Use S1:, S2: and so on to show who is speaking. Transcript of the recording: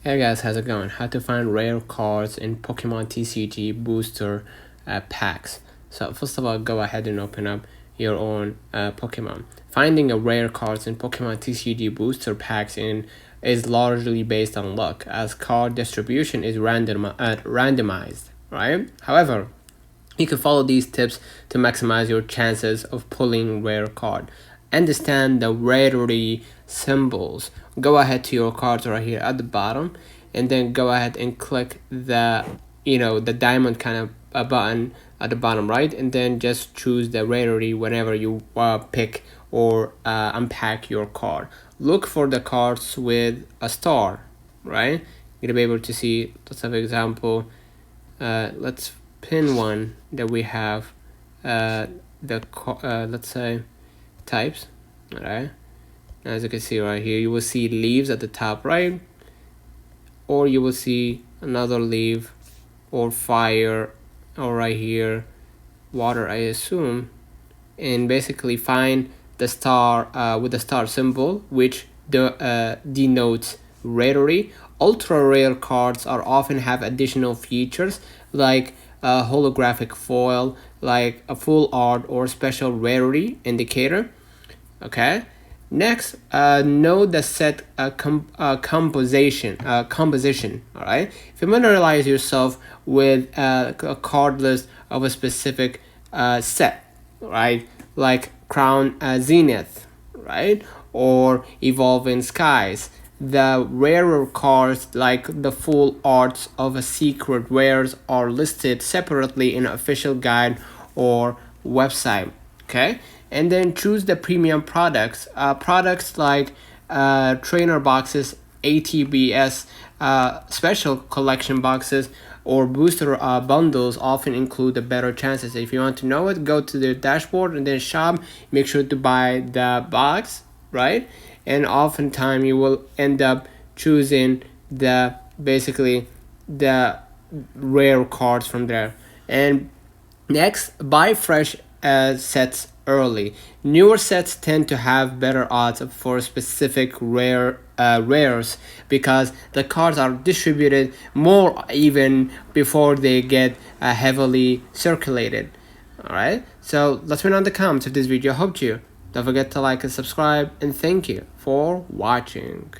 S1: Hey guys, how's it going? How to find rare cards in Pokemon TCG booster packs. So first of all, go ahead and open up your own Pokemon. Finding a rare cards in Pokemon TCG booster packs is largely based on luck, as card distribution is randomized, right? However, you can follow these tips to maximize your chances of pulling rare card. Understand the rarity symbols. Go ahead to your cards right here at the bottom, and then go ahead and click the the diamond kind of a button at the bottom right, and then just choose the rarity whenever you pick or unpack your card. Look for the cards with a star, right? You're gonna be able to see. Let's have an example. Let's pin one that we have let's say types. All right, as you can see right here, you will see leaves at the top right, or you will see another leaf, or fire, or right here water, I assume. And basically find the star with the star symbol, which denotes rarity. Ultra rare cards are often have additional features like a holographic foil, like a full art or special rarity indicator. Okay, next, know the set composition. All right, familiarize yourself with a card list of a specific set, right? Like Crown Zenith, right? Or Evolving Skies. The rarer cards, like the full arts of a secret rares, are listed separately in an official guide or website. Okay, and then choose the premium products. Products like trainer boxes, ATBS, special collection boxes, or booster bundles often include the better chances. If you want to know it, go to the dashboard and then shop. Make sure to buy the box, right? And oftentimes you will end up choosing the basically the rare cards from there. And next, buy fresh sets early. Newer sets tend to have better odds for specific rares, because the cards are distributed more even before they get heavily circulated. Alright, so let's me know in the comments if this video helped you. Don't forget to like and subscribe, and thank you for watching.